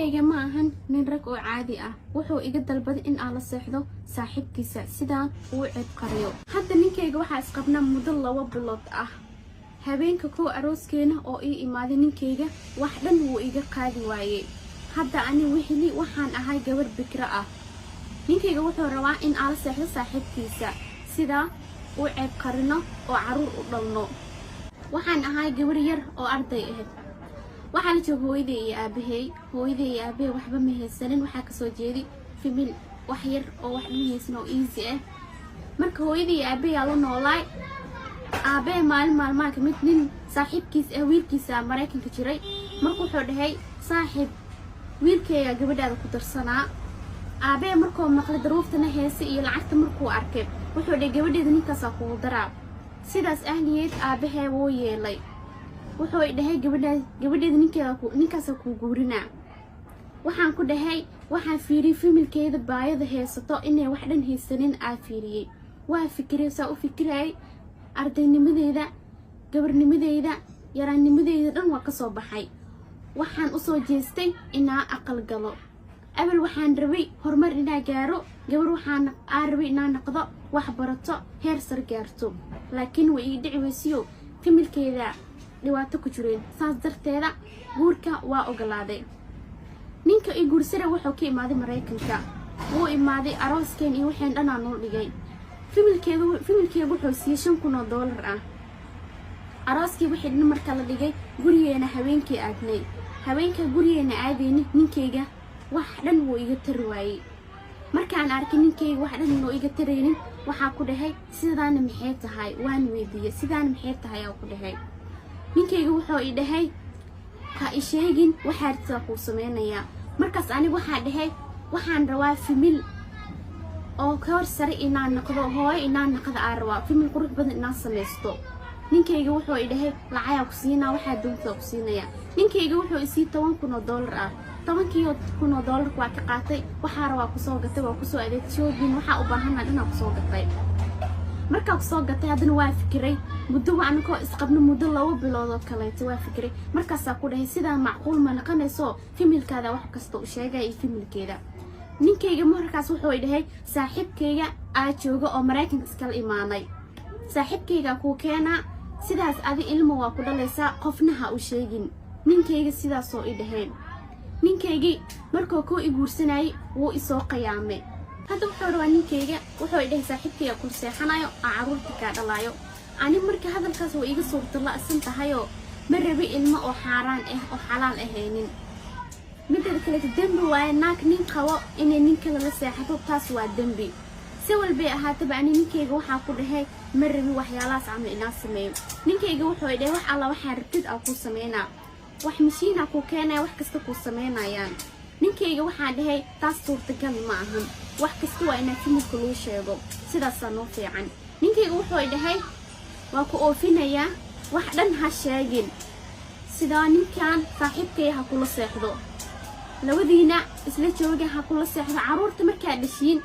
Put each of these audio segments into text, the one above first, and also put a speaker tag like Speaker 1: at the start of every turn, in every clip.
Speaker 1: ninkayga ma ahan nin rag oo caadi ah wuxuu iga dalbaday in aan la seexdo saaxiibkiisa sidaan uu cid qariyo hadda ninkayga waxa isqabnaa muddo 2 bilood ah habeenka koo arooskeena oo ii imaaday ninkayga wax dhan wuu iga qaadi waayay hadda ani wixii waxaan ahay gabar bikra ah ninkayga wuxuu rabaa in aan la seexdo saaxiibkiisa sida uu cid qarino oo caruur u dhalno waxaan ahay gabar yar oo arday ah waxaan joogaa hooyaday iyo aabahay waxba ma haysanin waxa ka soo jeedi famil wax yar oo wax ma haysan oo easy ah marka hooyaday iyo aabahay la noolaay aabahay maalmaha kamid nin saaxiibkiis ah wiilkiisa Mareykanka jiray markuu wuxuu dhahay saaxiib wiilkayga gabadhaada ku darsanaa aabahay markuu maqlay daruuftana heesay iyo lacagta markuu arkay wuxuu dhahay gabadheeda ninkaas ku daraa sidaas ahliyeed aabahay wuu yeelay wuxuu dhahay gabadheeda ninkaas ku guurina waxaan ku dhahay waxaan fiiriyay familkeeda baayada heesato inay wax dhan haysanin aan fiiriyay waa fikiraysaa u fikiray ardaynimadeeda gabarnimadeeda yaraanimadeeda dhan waa ka soo baxay waxaan u soo jeestay inaan aqal galo abal waxaan rabay horumar inaan gaaro gabar waxaan rabay inaan noqdo wax barato heer sar gaarto laakiin way ii dhici weysay familkeeda dhibaato ku jireen saas darteeda guurka waa ogolaaday ninka ii guursaday wuxuu ka imaaday Mareykanka wuu imaaday arooskeen iyo waxaan dhanaa noo dhigay familkeeda wuxuu siiyay $5,000 ah arooskii wixii dhan marka la dhigay gurigeena habeenkii aadnay habeenka gurigeena aadayni ninkayga wax dhan wuu iga tar waayay markaan arkay ninkayga wax dhan inuu iga taraynin waxaa ku dhahay sidaan maxay tahay waan weydiiyay sidaan maxay tahay oo ku dhahay ninkayga wuxuu ii dhahay ha isheegin waxa arta ku sameynaya markaas anigu waxa dhahay waxaan rabaa famil oo ka hor sare inaan noqdo hooyo inaan noqdo arwa famil qurux badan inaan sameysto ninkayga wuxuu ii dhahay lacag ku siinaa waxa doonta ku siinaya ninkayga wuxuu ii sii $10,000 ah $10,000 waa ka qaatay waxa rabaa ku soo gatay waa ku soo adeegtay waxa u baahanaa inaan ku soo gatay markaa ku soo gatay hadana waa fikiray muddo waan ko isqabno muddo 2 bilood oo kale waa fikiray markaas ku dhahay sida macquul ma noqonayso familkaada wax kasta u sheegay familkeeda ninkayga markaas wuxuu dhahay saaxiibkayga aa jooga oo Mareykanka iska imaanay saaxiibkayga ku keena sidaas adi ilmo waa ku dhalaysaa qofna ha u sheegin ninkayga sidaas oo dhahay ninkaygi markuu ku iguursanay wuu isoo qiyaamay hadda wuxuu rabaa ninkayga wuxuu dhahay saaxiibkayga ku seexanayo caruurta ka dhalayo ani marka hadalkaas waa iga suurto la asan tahayo ma rabi ilmo oo xaraan ah oo xalaal ahaynin midda kale dambi waa naag nin qabo inay nin kale la seexato taas waa dambi si walba ahaataba ani ninkayga waxa ku dhahay ma rabi waxyaalahaas ama inaa sameeyo ninkayga wuxuu dhahay wax alla waxa rabtid aan ku sameeynaa wax mishiina ku keenay wax kasta ku sameynayaan ninkayga waxa dhahay taas suurtagal ma ahan wax kasta waa inaa familka loo sheego sidaas noo fiican ninkayga wuxuu dhahay waa ku oofinaya wax dhan ha sheegin sida ninkan saaxiibkay ha kula seexdo labadiina isla jooga ha kula seexdo caruurta markaa dhashiin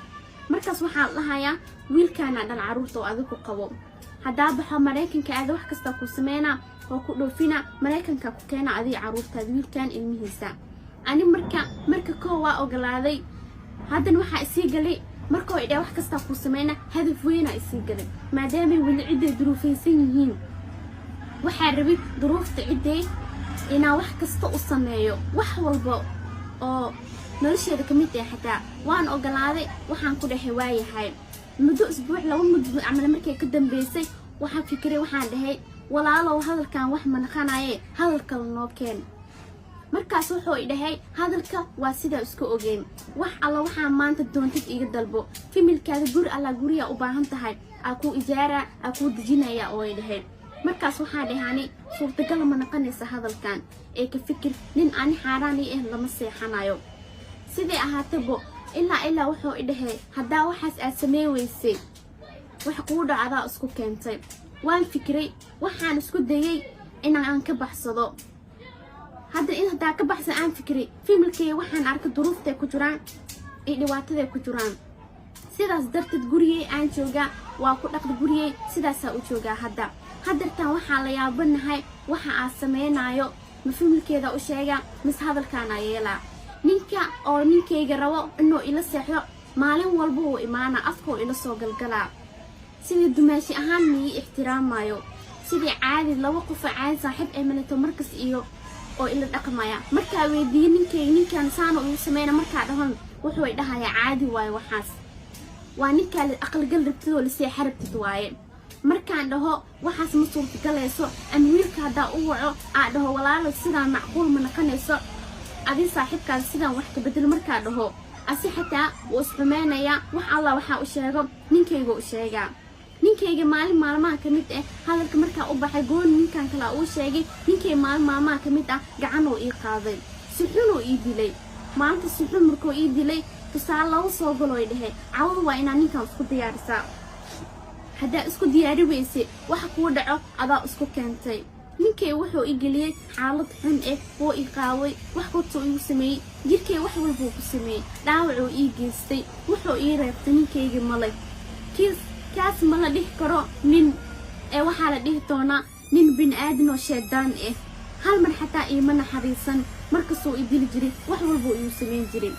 Speaker 1: markaas waxa la hayaa wiilkaana dhan caruurta oo adigu qabo hadaa baxa Mareykanka aad wax kasta ku sameeyna oo ku dhoofina Mareykanka ku keena adii caruurta wiilkan ilmihiisa ani marka koo waa ogolaaday hadan waxa isii galay markoo ay wax kasta ku sameeyna hadaf weyn ay isii galay maadaama wali cid duruufaysan yihiin waxa rabay duruufta ciday ina wax kasta u sameeyo wax walba oo nolosheeda kamid ah xataa waan ogolaaday waxaan ku dhahay waayahay muddo isbuuc 2 muddo amal markay ka dambeysay waxaan fikiray waxaan dhahay walaalow hadalkan wax ma naqanaye hadalka noo keen markaas wuxuu dhahay hadalka waa sida isku ogeen wax alla waxa maanta doontid iga dalbo familkaada guriga u baahan tahay aku ijaara aku dejinaya oo dhahay markaas waxaan dhahaani suurtagal ma naqanaysa hadalkan ee ka fikir nin aan xaraani ah lama seexanayo sidii ahaatabo ilaa wuxuu dhahay hadaa waxaas aad sameeysay wax ku dhacda isku keentay waan fikiray waxaan isku dayay inaan ka baxsado hadda in hadaa ka baxsan aan fikiray familkay waxaan arkay duruufta ku jiraan ee dhibaatada ku jiraan sidaas darteed guriyay aan jooga waa ku dhaqdo guriyay sidaas u jooga hadartan waxa la yaabanahay waxa aan sameeynayo ma familkeeda u sheega mis hadalkan yeela ninka oo ninkayga rabo inuu ila seexdo maalin walba uu imaana afkoo ila soo galgalaa sidii dumaashi ahaan mii ixtiraamayo sidii caadi laba qof caadi saaxiib ay malato markas iyo oo ila dhaqmaya markaa weydiiyo ninkan saano uu sameeyna markaa dhahan wuxuu ay dhahayaa caadi waayo waxaas waa ninka la aqalgal rabtid oo la seexay rabtid waaye markaan dhaho waxaas ma suurtagaleyso ama wiilka hadaa u waco aan dhaho walaalo sidaan macquul ma noqonayso adii saaxiibkaas sidaan wax ka bedel markaa dhaho asi xataa wuu isxumeynaya wax alla waxaa u sheego ninkayga u sheegaa ninkayga maalin maalmaha ka mid ah hadalka markaa u baxay goon ninkan kale uu sheegay ninkay maalin maalmaha ka mid ah gacan uu ii qaaday si xun uu ii dilay maanta si xun markuu ii dilay tusaale lagu soo galo ay dhahay cawada waa inaa ninkan isku diyaarisaa haddaa isku diyaari weyse waxa kuu dhaco adaa isku keentay ninkay wuxuu ii geliyay xaalad xun wuu ii qaaway wax kastoo igu sameeyey jirkay wax walbuu ku sameeyey dhaawacuu ii geystay wuxuu ii reebtay ninkayga malay kaas ma la dhihi karo nin waxaa la dhihi doonaa nin bini'aadan oo shaydaan hal mar xataa iima naxariisan markasuu ii dili jiray wax walbuu igu samayn jiray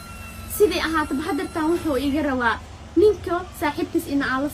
Speaker 1: sidii ahaataba haddartaan wuxuu iiga rabaa ninka saaxiibkiis ina aan la